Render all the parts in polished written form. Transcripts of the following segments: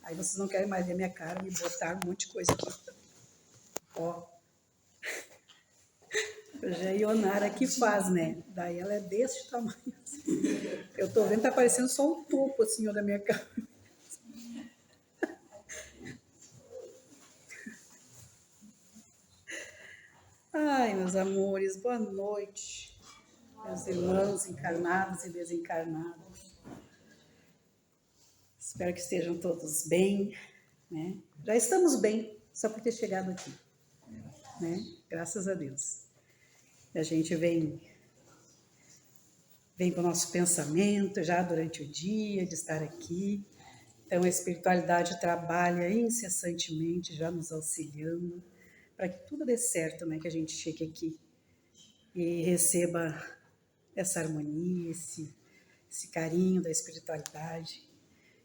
Aí vocês não querem mais ver minha cara, me botaram um monte de coisa aqui. Ó. Já a Ionara que faz, né? Daí ela é desse tamanho. Assim. Eu tô vendo, tá parecendo só um topo, assim, ó, da minha cara. Ai, meus amores, boa noite. Meus irmãos encarnados e desencarnados. Espero que estejam todos bem, né? Já estamos bem, só por ter chegado aqui, né? Graças a Deus. A gente vem com o nosso pensamento já durante o dia, de estar aqui. Então, a espiritualidade trabalha incessantemente, já nos auxiliando, para que tudo dê certo, né? Que a gente chegue aqui e receba essa harmonia, esse carinho da espiritualidade,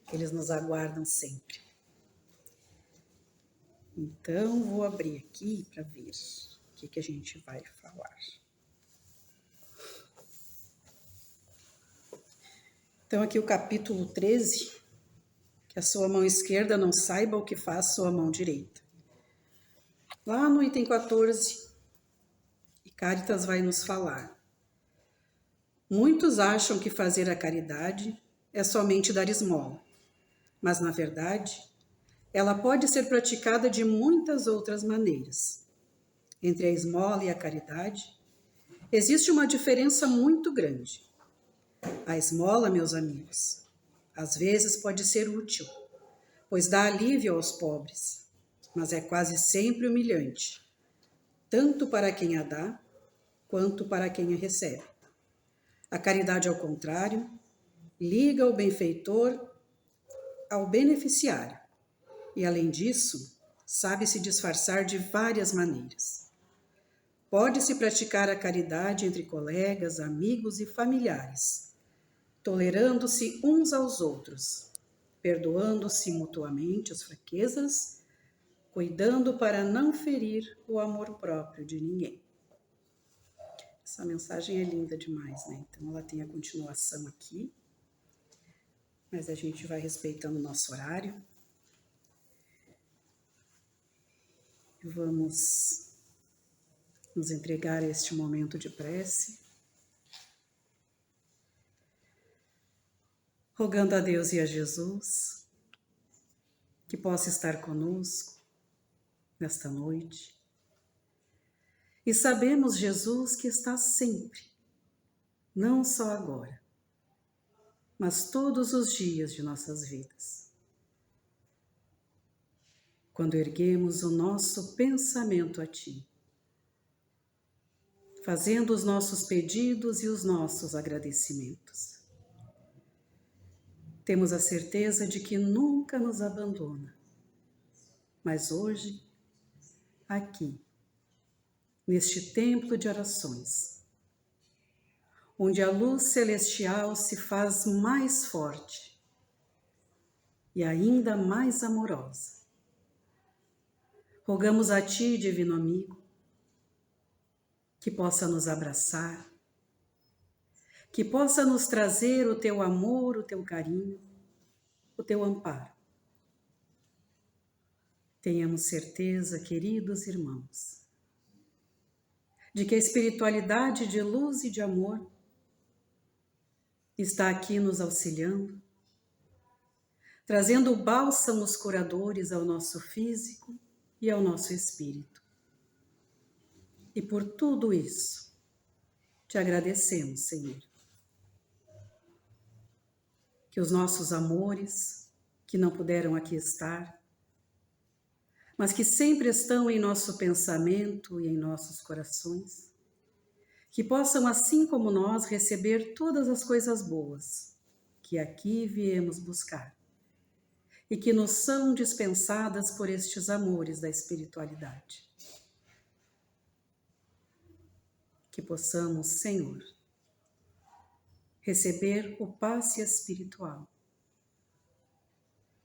que eles nos aguardam sempre. Então, vou abrir aqui para ver o que a gente vai falar. Então, aqui o capítulo 13, que a sua mão esquerda não saiba o que faz sua mão direita. Lá no item 14, Cáritas vai nos falar. Muitos acham que fazer a caridade é somente dar esmola, mas, na verdade, ela pode ser praticada de muitas outras maneiras. Entre a esmola e a caridade, existe uma diferença muito grande. A esmola, meus amigos, às vezes pode ser útil, pois dá alívio aos pobres, mas é quase sempre humilhante, tanto para quem a dá, quanto para quem a recebe. A caridade, ao contrário, liga o benfeitor ao beneficiário e, além disso, sabe se disfarçar de várias maneiras. Pode-se praticar a caridade entre colegas, amigos e familiares, tolerando-se uns aos outros, perdoando-se mutuamente as fraquezas, cuidando para não ferir o amor próprio de ninguém. Essa mensagem é linda demais, né? Então ela tem a continuação aqui, mas a gente vai respeitando o nosso horário. Vamos nos entregar a este momento de prece, rogando a Deus e a Jesus que possa estar conosco nesta noite. E sabemos, Jesus, que está sempre, não só agora, mas todos os dias de nossas vidas. Quando erguemos o nosso pensamento a Ti, fazendo os nossos pedidos e os nossos agradecimentos. Temos a certeza de que nunca nos abandona, mas hoje, aqui, neste templo de orações, onde a luz celestial se faz mais forte e ainda mais amorosa, rogamos a Ti, Divino Amigo, que possa nos abraçar, que possa nos trazer o Teu amor, o Teu carinho, o Teu amparo. Tenhamos certeza, queridos irmãos, de que a espiritualidade de luz e de amor está aqui nos auxiliando, trazendo bálsamos curadores ao nosso físico e ao nosso espírito. E por tudo isso, te agradecemos, Senhor. Que os nossos amores, que não puderam aqui estar, mas que sempre estão em nosso pensamento e em nossos corações, que possam, assim como nós, receber todas as coisas boas que aqui viemos buscar e que nos são dispensadas por estes amores da espiritualidade. Que possamos, Senhor, receber o passe espiritual,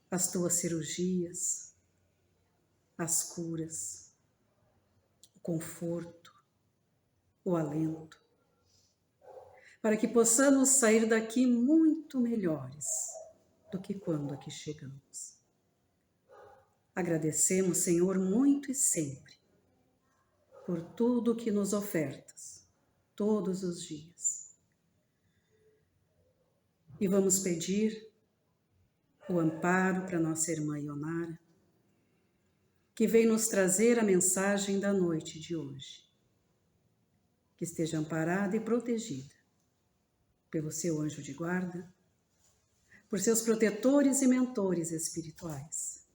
as Tuas cirurgias, as curas, o conforto, o alento, para que possamos sair daqui muito melhores do que quando aqui chegamos. Agradecemos, Senhor, muito e sempre, por tudo que nos ofertas, todos os dias. E vamos pedir o amparo para nossa irmã Ionara, que vem nos trazer a mensagem da noite de hoje. Que esteja amparada e protegida pelo seu anjo de guarda, por seus protetores e mentores espirituais.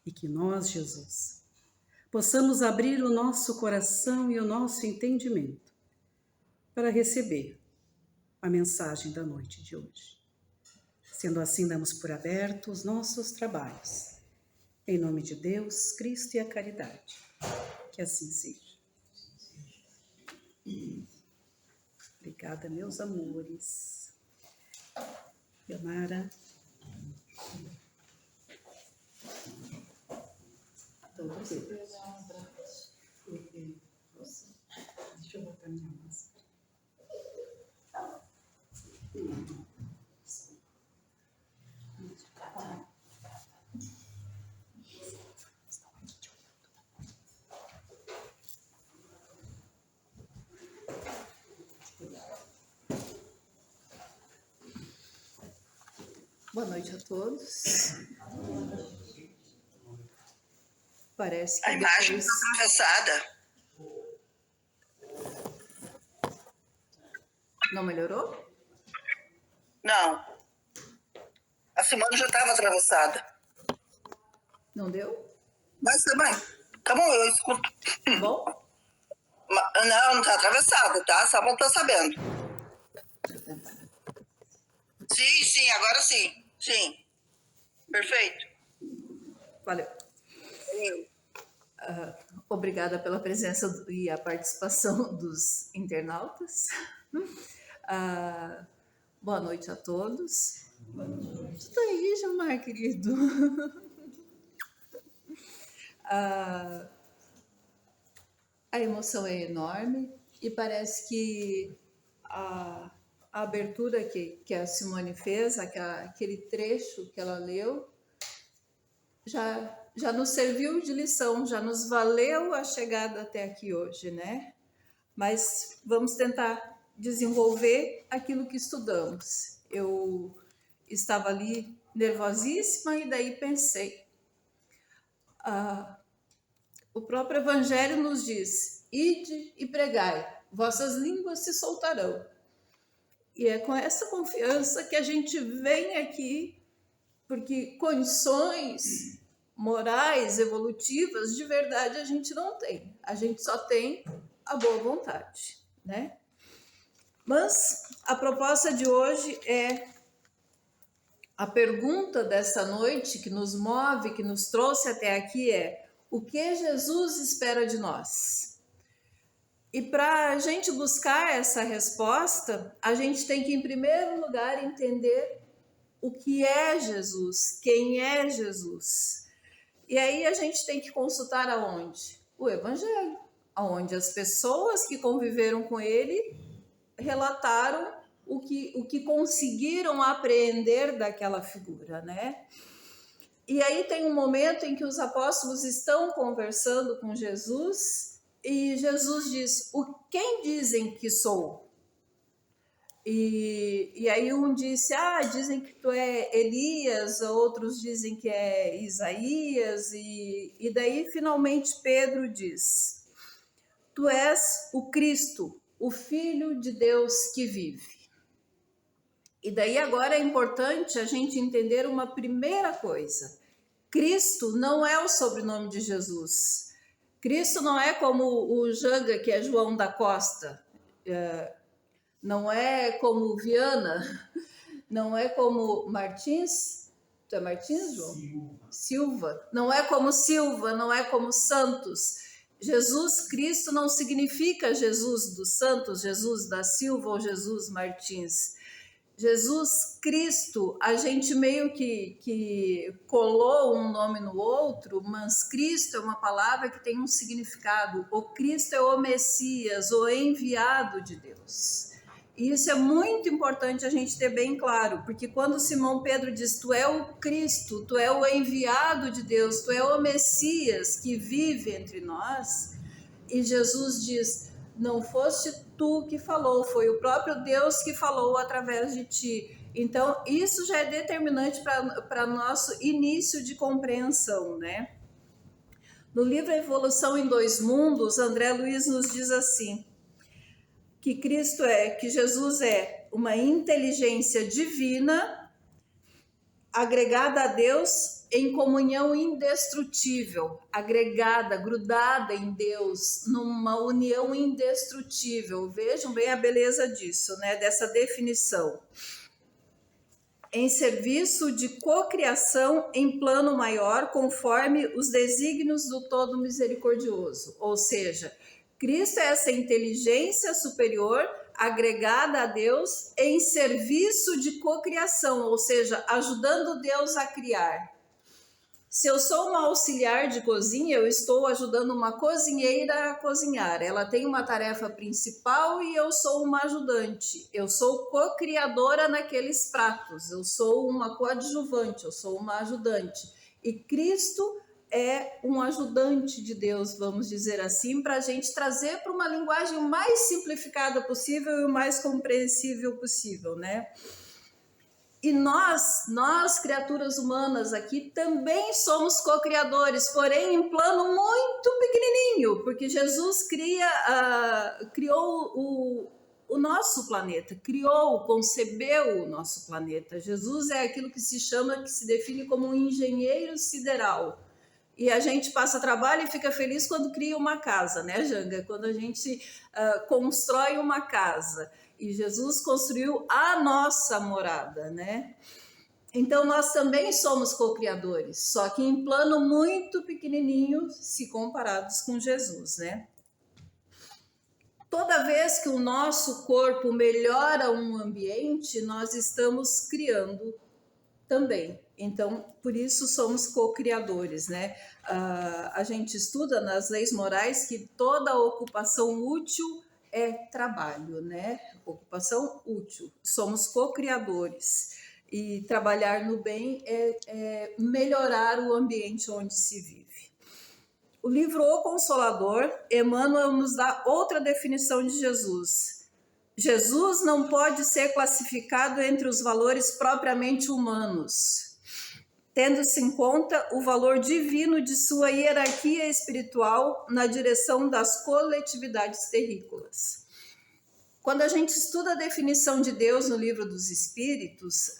E que nós, Jesus, possamos abrir o nosso coração e o nosso entendimento para receber a mensagem da noite de hoje. Sendo assim, damos por aberto os nossos trabalhos. Em nome de Deus, Cristo e a caridade. Que assim seja. Obrigada, meus amores. Ionara. Todos eles. Deixa eu botar minha máscara. Boa noite a todos. Parece que a imagem depois... está atravessada. Não melhorou? Não. A Simone já estava atravessada. Não deu? Mas também. Tá bom, eu escuto. Tá bom? Não está atravessada, tá? Só para estar sabendo. Deixa eu tentar. Sim, agora sim. Sim. Perfeito. Valeu. Obrigada pela presença e a participação dos internautas. Boa noite a todos. Tudo aí, Gilmar, querido? A emoção é enorme e parece que a abertura que a Simone fez, aquele trecho que ela leu, já nos serviu de lição, já nos valeu a chegada até aqui hoje, né? Mas vamos tentar desenvolver aquilo que estudamos. Eu estava ali nervosíssima e daí pensei. O próprio Evangelho nos diz: ide e pregai, vossas línguas se soltarão. E é com essa confiança que a gente vem aqui, porque condições morais, evolutivas, de verdade a gente não tem. A gente só tem a boa vontade, né? Mas a proposta de hoje é a pergunta dessa noite que nos move, que nos trouxe até aqui é: o que Jesus espera de nós? E para a gente buscar essa resposta, a gente tem que, em primeiro lugar, entender o que é Jesus, quem é Jesus. E aí a gente tem que consultar aonde? O Evangelho, aonde as pessoas que conviveram com ele relataram o que conseguiram apreender daquela figura, né? E aí tem um momento em que os apóstolos estão conversando com Jesus e Jesus diz: quem dizem que sou? E aí um disse: dizem que tu é Elias, outros dizem que é Isaías, e daí finalmente Pedro diz: tu és o Cristo, o Filho de Deus que vive. E daí agora é importante a gente entender uma primeira coisa: Cristo não é o sobrenome de Jesus. Cristo não é como o Janga, que é João da Costa, não é como Viana, não é como Martins. Tu é Martins, João? Silva. Não é como Silva, não é como Santos. Jesus Cristo não significa Jesus dos Santos, Jesus da Silva ou Jesus Martins. Jesus Cristo, a gente meio que colou um nome no outro, mas Cristo é uma palavra que tem um significado. O Cristo é o Messias, o enviado de Deus. E isso é muito importante a gente ter bem claro, porque quando Simão Pedro diz, tu é o Cristo, tu é o enviado de Deus, tu é o Messias que vive entre nós, e Jesus diz, não foste tu que falou, foi o próprio Deus que falou através de ti. Então, isso já é determinante para nosso início de compreensão, né? No livro Evolução em Dois Mundos, André Luiz nos diz assim, que Jesus é uma inteligência divina agregada a Deus em comunhão indestrutível, agregada, grudada em Deus, numa união indestrutível. Vejam bem a beleza disso, né? Dessa definição. Em serviço de cocriação em plano maior, conforme os desígnios do Todo Misericordioso. Ou seja, Cristo é essa inteligência superior agregada a Deus em serviço de cocriação, ou seja, ajudando Deus a criar. Se eu sou uma auxiliar de cozinha, eu estou ajudando uma cozinheira a cozinhar. Ela tem uma tarefa principal e eu sou uma ajudante. Eu sou co-criadora naqueles pratos. Eu sou uma coadjuvante, eu sou uma ajudante. E Cristo é um ajudante de Deus, vamos dizer assim, para a gente trazer para uma linguagem mais simplificada possível e o mais compreensível possível, né? E nós, criaturas humanas aqui, também somos co-criadores, porém em plano muito pequenininho, porque Jesus criou o nosso planeta, concebeu o nosso planeta. Jesus é aquilo que se define como um engenheiro sideral. E a gente passa trabalho e fica feliz quando cria uma casa, né, Janga? Quando a gente constrói uma casa. E Jesus construiu a nossa morada, né? Então, nós também somos co-criadores, só que em plano muito pequenininho, se comparados com Jesus, né? Toda vez que o nosso corpo melhora um ambiente, nós estamos criando também. Então, por isso somos co-criadores, né? A gente estuda nas leis morais que toda ocupação útil é trabalho, né? Ocupação útil. Somos co-criadores. E trabalhar no bem é melhorar o ambiente onde se vive. O livro O Consolador, Emmanuel nos dá outra definição de Jesus. Jesus não pode ser classificado entre os valores propriamente humanos, tendo-se em conta o valor divino de sua hierarquia espiritual na direção das coletividades terrícolas. Quando a gente estuda a definição de Deus no Livro dos Espíritos,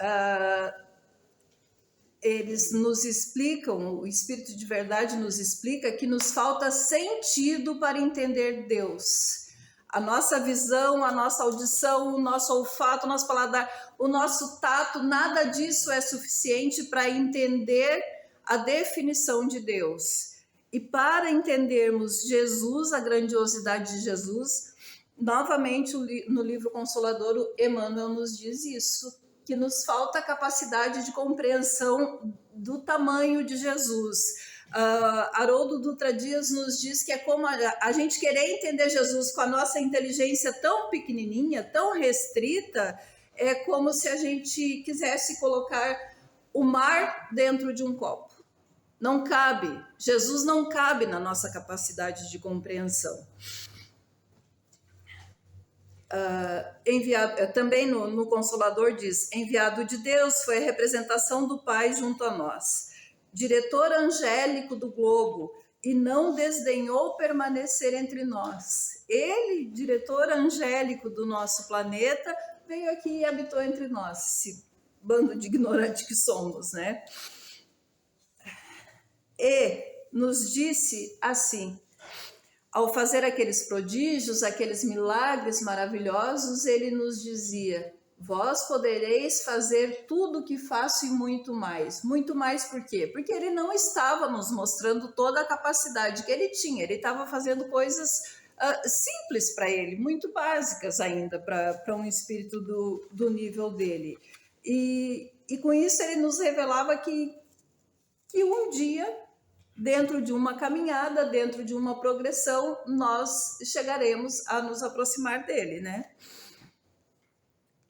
eles nos explicam, o Espírito de Verdade nos explica que nos falta sentido para entender Deus. A nossa visão, a nossa audição, o nosso olfato, o nosso paladar, o nosso tato, nada disso é suficiente para entender a definição de Deus. E para entendermos Jesus, a grandiosidade de Jesus, novamente no livro Consolador, o Emmanuel nos diz isso, que nos falta a capacidade de compreensão do tamanho de Jesus. Haroldo Dutra Dias nos diz que é como a gente querer entender Jesus com a nossa inteligência tão pequenininha, tão restrita, é como se a gente quisesse colocar o mar dentro de um copo. Não cabe, Jesus não cabe na nossa capacidade de compreensão. Também no Consolador diz, enviado de Deus, foi a representação do Pai junto a nós. Diretor angélico do globo, e não desdenhou permanecer entre nós. Ele, diretor angélico do nosso planeta, veio aqui e habitou entre nós, esse bando de ignorantes que somos, né? E nos disse assim, ao fazer aqueles prodígios, aqueles milagres maravilhosos, ele nos dizia, vós podereis fazer tudo o que faço e muito mais. Muito mais por quê? Porque ele não estava nos mostrando toda a capacidade que ele tinha. Ele estava fazendo coisas simples para ele, muito básicas ainda para um espírito do nível dele. E com isso ele nos revelava que um dia, dentro de uma caminhada, dentro de uma progressão, nós chegaremos a nos aproximar dele, né?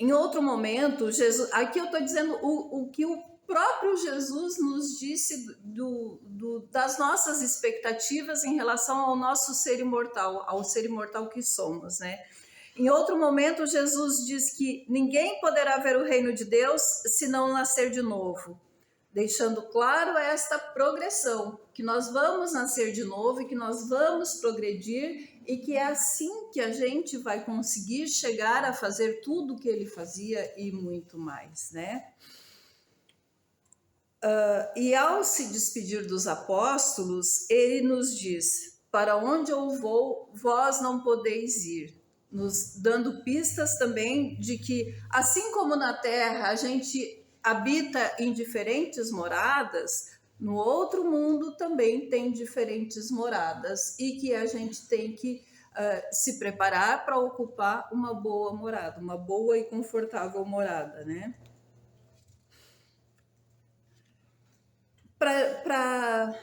Em outro momento, Jesus, aqui eu estou dizendo o que o próprio Jesus nos disse das nossas expectativas em relação ao nosso ser imortal, ao ser imortal que somos, né? Em outro momento, Jesus diz que ninguém poderá ver o reino de Deus se não nascer de novo, deixando claro esta progressão, que nós vamos nascer de novo e que nós vamos progredir e que é assim que a gente vai conseguir chegar a fazer tudo o que ele fazia e muito mais, né? E ao se despedir dos apóstolos, ele nos diz: para onde eu vou, vós não podeis ir, nos dando pistas também de que, assim como na terra a gente habita em diferentes moradas, no outro mundo também tem diferentes moradas e que a gente tem que se preparar para ocupar uma boa morada, uma boa e confortável morada, né? Para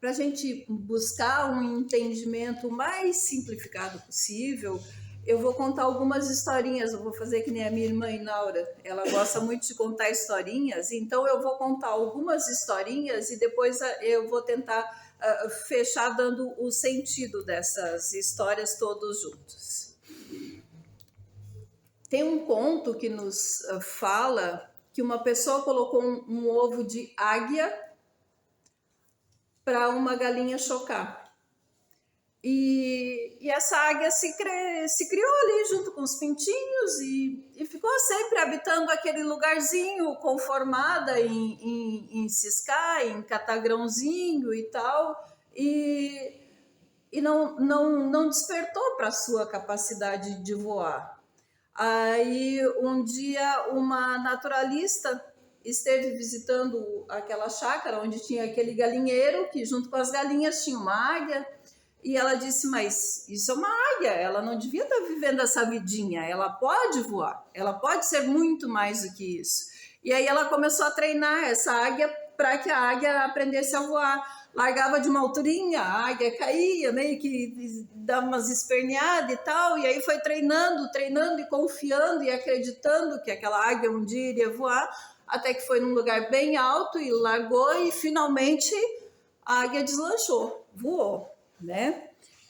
a gente buscar um entendimento mais simplificado possível, eu vou contar algumas historinhas. Eu vou fazer que nem a minha irmã Inaura, ela gosta muito de contar historinhas, então eu vou contar algumas historinhas e depois eu vou tentar fechar dando o sentido dessas histórias todos juntos. Tem um conto que nos fala que uma pessoa colocou um ovo de águia para uma galinha chocar. E essa águia se criou ali junto com os pintinhos e ficou sempre habitando aquele lugarzinho, conformada em ciscar, em catagrãozinho e tal, e não despertou para a sua capacidade de voar. Aí um dia uma naturalista esteve visitando aquela chácara onde tinha aquele galinheiro, que junto com as galinhas tinha uma águia, e ela disse: mas isso é uma águia, ela não devia estar vivendo essa vidinha, ela pode voar, ela pode ser muito mais do que isso. E aí ela começou a treinar essa águia para que a águia aprendesse a voar. Largava de uma alturinha, a águia caía, meio que dava umas esperneadas e tal, e aí foi treinando e confiando e acreditando que aquela águia um dia iria voar, até que foi num lugar bem alto e largou e finalmente a águia deslanchou, voou, né?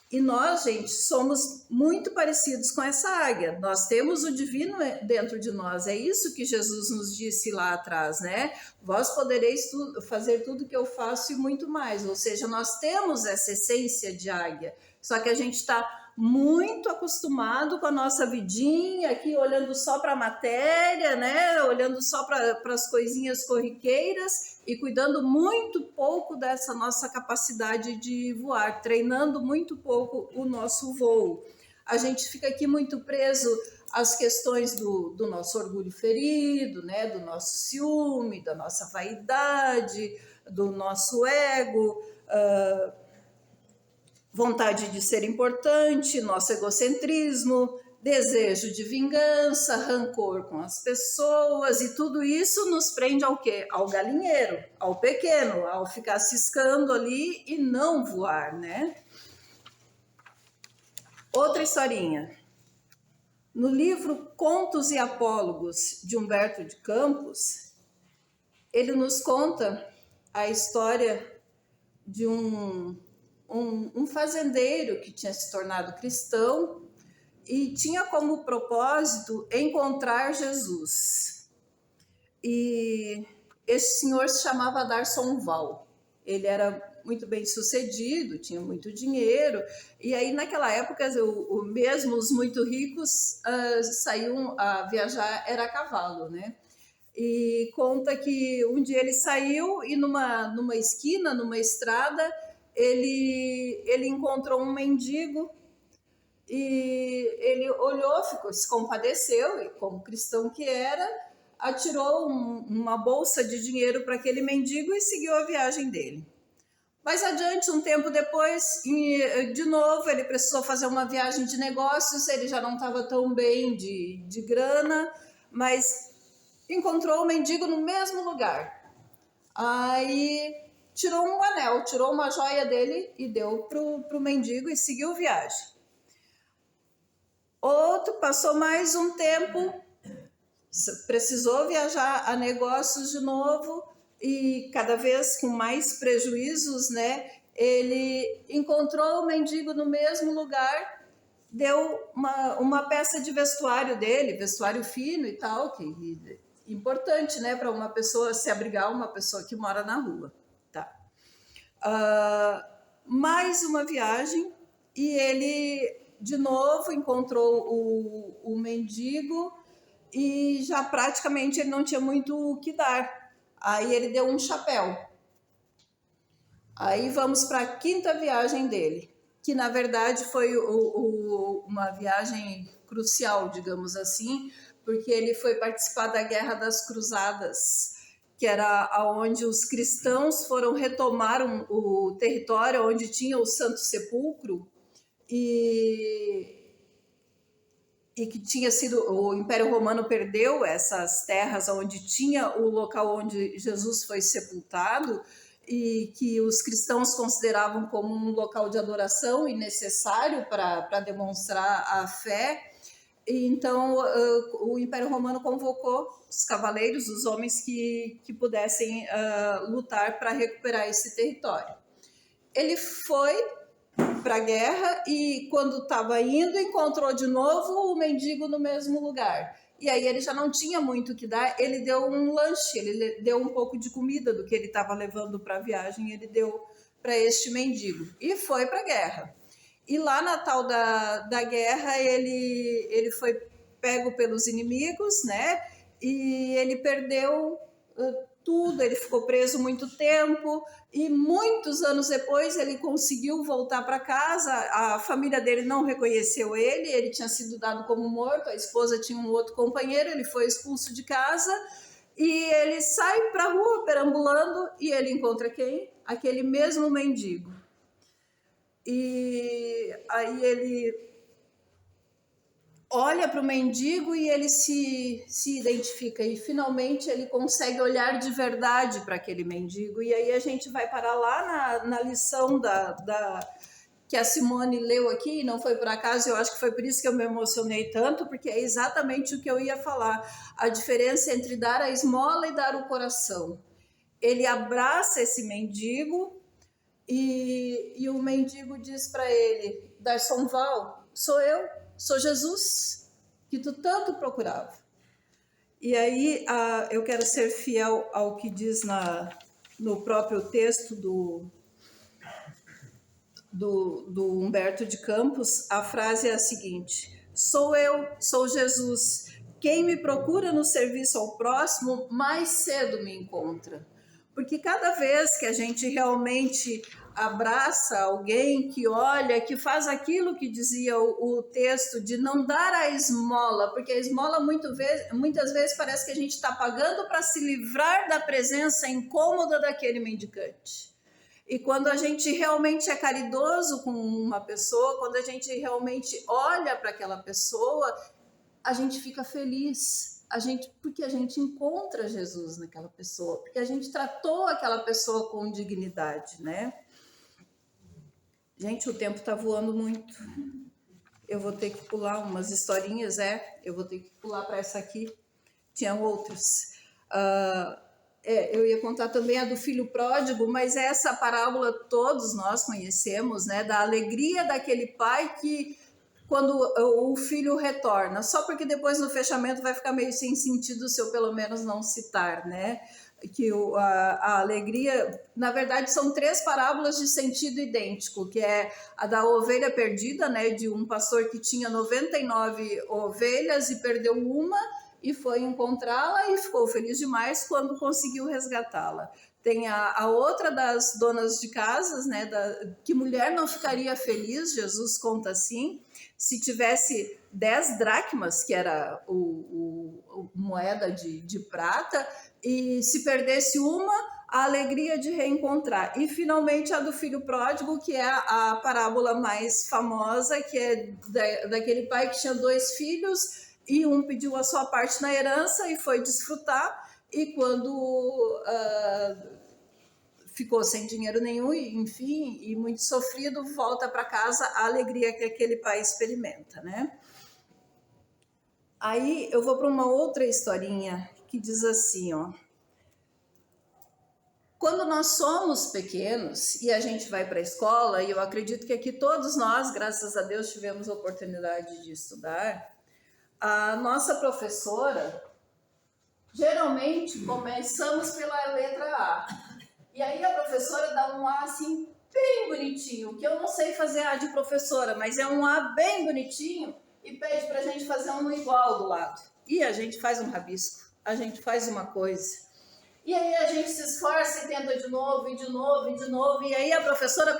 E nós, gente, somos muito parecidos com essa águia. Nós temos o divino dentro de nós. É isso que Jesus nos disse lá atrás, né? Vós podereis fazer tudo o que eu faço e muito mais. Ou seja, nós temos essa essência de águia. Só que a gente está muito acostumado com a nossa vidinha aqui, olhando só para a matéria, né? Olhando só para as coisinhas corriqueiras e cuidando muito pouco dessa nossa capacidade de voar, treinando muito pouco o nosso voo. A gente fica aqui muito preso às questões do nosso orgulho ferido, né? Do nosso ciúme, da nossa vaidade, do nosso ego, vontade de ser importante, nosso egocentrismo, desejo de vingança, rancor com as pessoas, e tudo isso nos prende ao quê? Ao galinheiro, ao pequeno, ao ficar ciscando ali e não voar, né? Outra historinha. No livro Contos e Apólogos, de Humberto de Campos, ele nos conta a história de um fazendeiro que tinha se tornado cristão e tinha como propósito encontrar Jesus. E esse senhor se chamava Darson Val. Ele era muito bem sucedido, tinha muito dinheiro, e aí naquela época mesmo os muito ricos saíam a viajar, era a cavalo, né? E conta que um dia ele saiu e numa esquina, numa estrada, ele encontrou um mendigo e ele olhou, se compadeceu, e como cristão que era, atirou uma bolsa de dinheiro para aquele mendigo e seguiu a viagem dele. Mais adiante, um tempo depois, de novo, ele precisou fazer uma viagem de negócios, ele já não estava tão bem de grana, mas encontrou o mendigo no mesmo lugar. Aí tirou um anel, tirou uma joia dele e deu pro mendigo e seguiu viagem. Passou mais um tempo, precisou viajar a negócios de novo e cada vez com mais prejuízos, né? Ele encontrou o mendigo no mesmo lugar, deu uma peça de vestuário dele, vestuário fino e tal, que importante, né, para uma pessoa se abrigar, uma pessoa que mora na rua, tá? Mais uma viagem e ele de novo encontrou o mendigo e já praticamente ele não tinha muito o que dar. Aí ele deu um chapéu. Aí vamos para a quinta viagem dele, que na verdade foi uma viagem crucial, digamos assim, porque ele foi participar da Guerra das Cruzadas, que era onde os cristãos foram retomar o território onde tinha o Santo Sepulcro e que tinha sido, o Império Romano perdeu essas terras onde tinha o local onde Jesus foi sepultado e que os cristãos consideravam como um local de adoração e necessário para demonstrar a fé. E então o Império Romano convocou os cavaleiros, os homens que pudessem lutar para recuperar esse território. Ele foi para a guerra e quando estava indo encontrou de novo o mendigo no mesmo lugar. E aí ele já não tinha muito o que dar, ele deu um lanche, ele deu um pouco de comida do que ele estava levando para a viagem, ele deu para este mendigo e foi para a guerra. E lá na tal da guerra ele foi pego pelos inimigos, né? E ele perdeu tudo, ele ficou preso muito tempo e muitos anos depois ele conseguiu voltar para casa. A família dele não reconheceu ele tinha sido dado como morto, a esposa tinha um outro companheiro, ele foi expulso de casa e ele sai para a rua perambulando e ele encontra quem? Aquele mesmo mendigo. E aí ele olha para o mendigo e ele se identifica e finalmente ele consegue olhar de verdade para aquele mendigo. E aí a gente vai parar lá na lição que a Simone leu aqui, não foi por acaso, eu acho que foi por isso que eu me emocionei tanto, porque é exatamente o que eu ia falar, a diferença entre dar a esmola e dar o coração. Ele abraça esse mendigo e o mendigo diz para ele, Darson Val, sou eu, sou Jesus, que tu tanto procurava. E aí eu quero ser fiel ao que diz no próprio texto do Humberto de Campos. A frase é a seguinte: sou eu, sou Jesus, quem me procura no serviço ao próximo, mais cedo me encontra. Porque cada vez que a gente realmente abraça alguém, que olha, que faz aquilo que dizia o texto, de não dar a esmola, porque a esmola muitas vezes parece que a gente está pagando para se livrar da presença incômoda daquele mendicante. E quando a gente realmente é caridoso com uma pessoa, quando a gente realmente olha para aquela pessoa, a gente fica feliz. Porque a gente encontra Jesus naquela pessoa, porque a gente tratou aquela pessoa com dignidade, né? Gente, o tempo está voando muito. Eu vou ter que pular umas historinhas, eu vou ter que pular para essa aqui. Tinha outras. Eu ia contar também a do filho pródigo, mas essa parábola todos nós conhecemos, né? Da alegria daquele pai que quando o filho retorna, só porque depois no fechamento vai ficar meio sem sentido se eu pelo menos não citar, né? Que a alegria, na verdade são 3 parábolas de sentido idêntico, que é a da ovelha perdida, né? De um pastor que tinha 99 ovelhas e perdeu uma e foi encontrá-la e ficou feliz demais quando conseguiu resgatá-la. Tem a outra das donas de casas, né? Que mulher não ficaria feliz, Jesus conta assim, se tivesse 10 dracmas, que era moeda de prata, e se perdesse uma, a alegria de reencontrar. E finalmente a do filho pródigo, que é a parábola mais famosa, que é daquele pai que tinha 2 filhos e um pediu a sua parte na herança e foi desfrutar, e quando ficou sem dinheiro nenhum, enfim, e muito sofrido, volta para casa, a alegria que aquele pai experimenta, né? Aí eu vou para uma outra historinha que diz assim, ó. Quando nós somos pequenos e a gente vai para a escola, e eu acredito que aqui todos nós, graças a Deus, tivemos a oportunidade de estudar, a nossa professora, geralmente começamos pela letra A. E aí a professora dá um A assim bem bonitinho, que eu não sei fazer A de professora, mas é um A bem bonitinho e pede para a gente fazer um igual do lado. E a gente faz um rabisco, a gente faz uma coisa. E aí a gente se esforça e tenta de novo, e de novo, e de novo. E aí a professora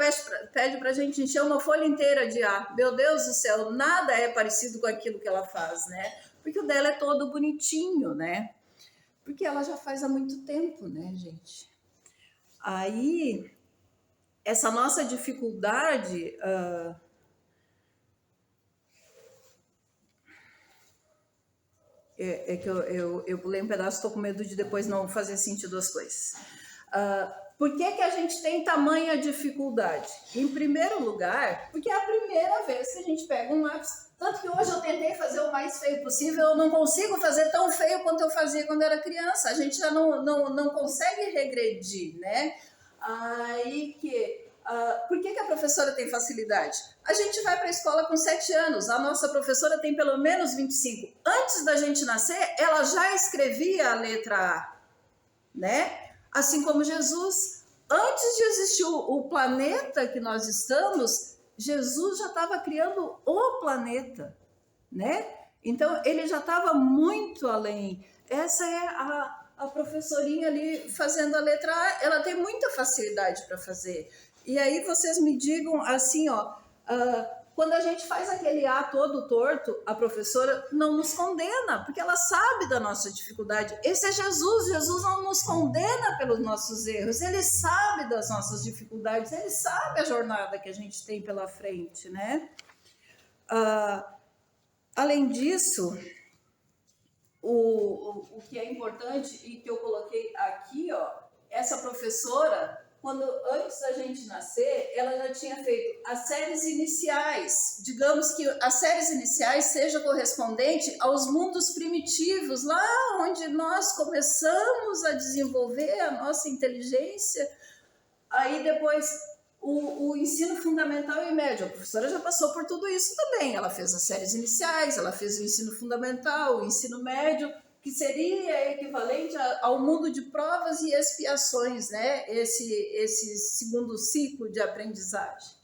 pede para a gente encher uma folha inteira de A. Meu Deus do céu, nada é parecido com aquilo que ela faz, né? Porque o dela é todo bonitinho, né? Porque ela já faz há muito tempo, né, gente? Aí, essa nossa dificuldade... É que eu pulei um pedaço, estou com medo de depois não fazer sentido as coisas. Por que a gente tem tamanha dificuldade? Em primeiro lugar, porque é a primeira vez que a gente pega um lápis. Tanto que hoje eu tentei fazer o mais feio possível, eu não consigo fazer tão feio quanto eu fazia quando era criança. A gente já não consegue regredir, né? Aí que... por que a professora tem facilidade? A gente vai para a escola com 7 anos, a nossa professora tem pelo menos 25. Antes da gente nascer, ela já escrevia a letra A, né? Assim como Jesus, antes de existir o planeta que nós estamos, Jesus já estava criando o planeta, né? Então, ele já estava muito além. Essa é a professorinha ali fazendo a letra A, ela tem muita facilidade para fazer. E aí vocês me digam assim, ó, quando a gente faz aquele A todo torto, a professora não nos condena, porque ela sabe da nossa dificuldade. Esse é Jesus, Jesus não nos condena pelos nossos erros, ele sabe das nossas dificuldades, ele sabe a jornada que a gente tem pela frente, né? Além disso, o que é importante e que eu coloquei aqui, ó, essa professora... Quando antes da gente nascer, ela já tinha feito as séries iniciais. Digamos que as séries iniciais seja correspondente aos mundos primitivos, lá onde nós começamos a desenvolver a nossa inteligência. Aí depois o ensino fundamental e médio. A professora já passou por tudo isso também. Ela fez as séries iniciais, ela fez o ensino fundamental, o ensino médio, que seria equivalente ao mundo de provas e expiações, né? Esse segundo ciclo de aprendizagem.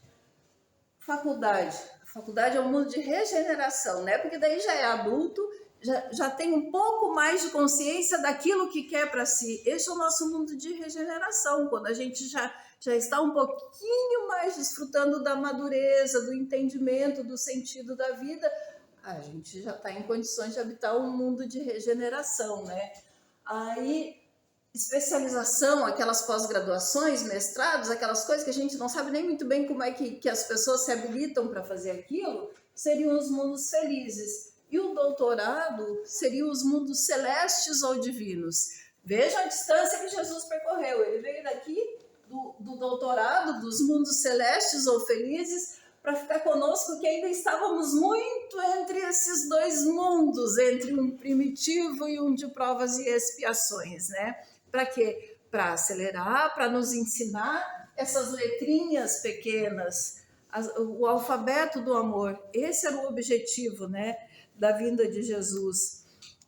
Faculdade. A faculdade é um mundo de regeneração, né? Porque daí já é adulto, já tem um pouco mais de consciência daquilo que quer para si. Esse é o nosso mundo de regeneração, quando a gente já está um pouquinho mais desfrutando da madureza, do entendimento, do sentido da vida, a gente já está em condições de habitar um mundo de regeneração, né? Aí, especialização, aquelas pós-graduações, mestrados, aquelas coisas que a gente não sabe nem muito bem como é que as pessoas se habilitam para fazer aquilo, seriam os mundos felizes. E o doutorado seriam os mundos celestes ou divinos. Vejam a distância que Jesus percorreu. Ele veio daqui do doutorado, dos mundos celestes ou felizes, para ficar conosco, que ainda estávamos muito entre esses dois mundos, entre um primitivo e um de provas e expiações, né? Para quê? Para acelerar, para nos ensinar essas letrinhas pequenas, o alfabeto do amor. Esse era o objetivo, né, da vinda de Jesus.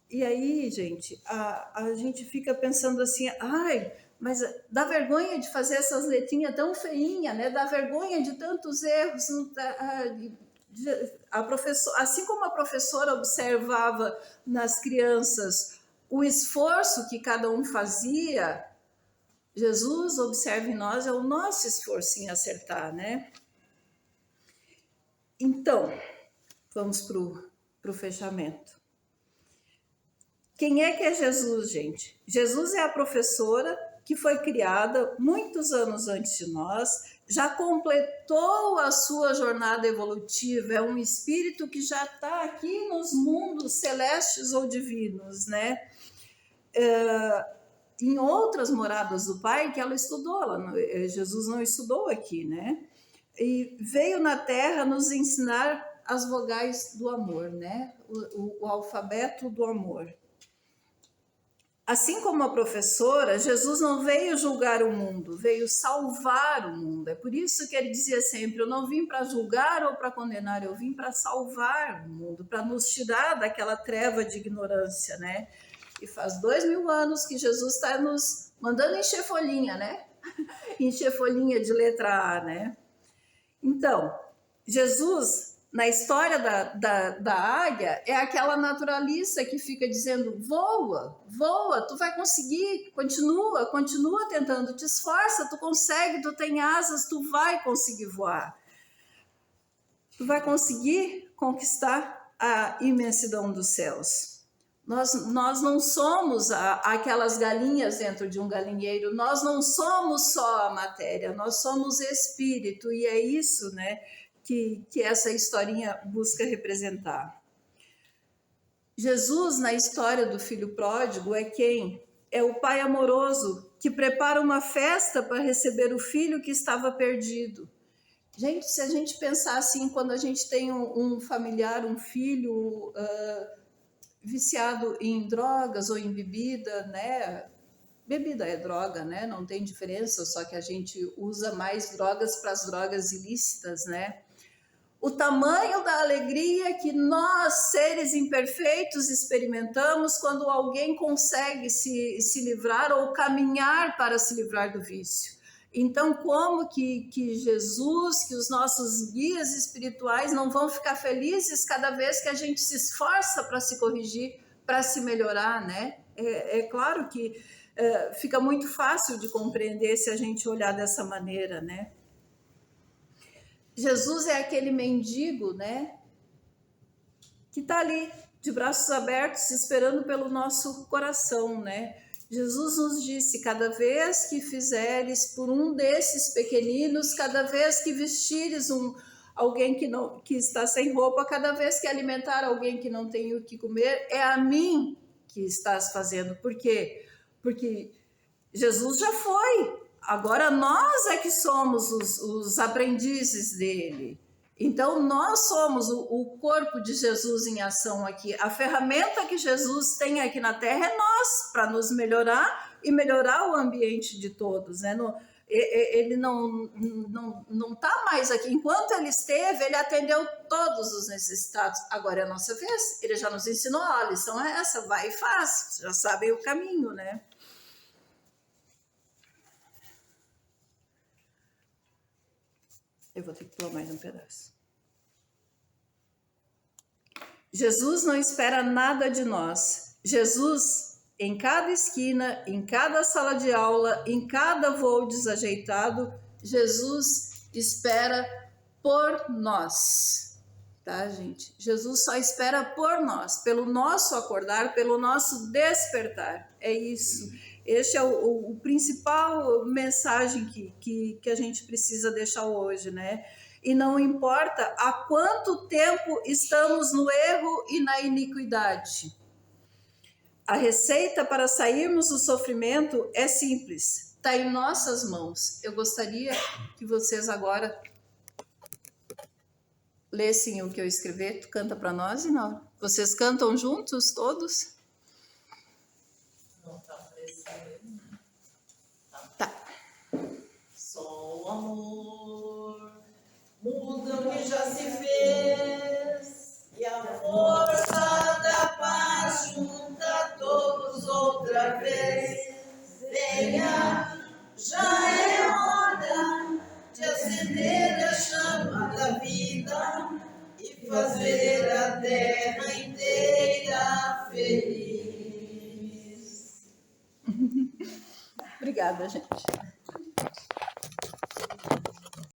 E aí, gente, a gente fica pensando assim, ai, mas dá vergonha de fazer essas letrinhas tão feinhas, né? Dá vergonha de tantos erros. A professora, assim como a professora observava nas crianças o esforço que cada um fazia, Jesus observa em nós é o nosso esforço em acertar, né? Então, vamos para o fechamento. Quem é que é Jesus, gente? Jesus é a professora que foi criada muitos anos antes de nós, já completou a sua jornada evolutiva, é um espírito que já está aqui nos mundos celestes ou divinos, né? Em outras moradas do Pai que ela estudou, Jesus não estudou aqui, né? E veio na Terra nos ensinar as vogais do amor, né? O alfabeto do amor. Assim como a professora, Jesus não veio julgar o mundo, veio salvar o mundo. É por isso que ele dizia sempre: eu não vim para julgar ou para condenar, eu vim para salvar o mundo, para nos tirar daquela treva de ignorância, né? E faz 2000 anos que Jesus está nos mandando encher folhinha, né? Encher folhinha de letra A, né? Então, Jesus, na história da águia, é aquela naturalista que fica dizendo: voa, voa, tu vai conseguir, continua tentando, te esforça, tu consegue, tu tem asas, tu vai conseguir voar. Tu vai conseguir conquistar a imensidão dos céus. Nós não somos aquelas galinhas dentro de um galinheiro, nós não somos só a matéria, nós somos espírito, e é isso, né, que essa historinha busca representar. Jesus, na história do filho pródigo, é quem? É o pai amoroso que prepara uma festa para receber o filho que estava perdido. Gente, se a gente pensar assim, quando a gente tem um familiar, um filho viciado em drogas ou em bebida, né? Bebida é droga, né? Não tem diferença, só que a gente usa mais drogas para as drogas ilícitas, né? O tamanho da alegria que nós, seres imperfeitos, experimentamos quando alguém consegue se livrar ou caminhar para se livrar do vício. Então, como que Jesus, que os nossos guias espirituais não vão ficar felizes cada vez que a gente se esforça para se corrigir, para se melhorar, né? É claro que fica muito fácil de compreender se a gente olhar dessa maneira, né? Jesus é aquele mendigo, né? Que está ali, de braços abertos, esperando pelo nosso coração, né? Jesus nos disse: cada vez que fizeres por um desses pequeninos, cada vez que vestires alguém que está sem roupa, cada vez que alimentar alguém que não tem o que comer, é a mim que estás fazendo. Por quê? Porque Jesus já foi, agora nós é que somos os aprendizes dele. Então, nós somos o corpo de Jesus em ação aqui. A ferramenta que Jesus tem aqui na Terra é nós, para nos melhorar e melhorar o ambiente de todos, né? Ele não está mais aqui. Enquanto ele esteve, ele atendeu todos os necessitados. Agora é a nossa vez. Ele já nos ensinou: a lição é essa, vai e faz. Vocês já sabem o caminho, né? Eu vou ter que pular mais um pedaço. Jesus não espera nada de nós. Jesus, em cada esquina, em cada sala de aula, em cada voo desajeitado, Jesus espera por nós. Tá, gente? Jesus só espera por nós, pelo nosso acordar, pelo nosso despertar. É isso. Este é o principal mensagem que a gente precisa deixar hoje, né? E não importa há quanto tempo estamos no erro e na iniquidade. A receita para sairmos do sofrimento é simples, está em nossas mãos. Eu gostaria que vocês agora lessem o que eu escrevi. Tu canta para nós, Inaura? Vocês cantam juntos, todos? Não tá aparecendo. Tá. Só o amor muda o que já se fez, e a força da paz junta todos outra vez. Venha, já é hora de acender a chama da vida e fazer a terra inteira feliz. Obrigada, gente.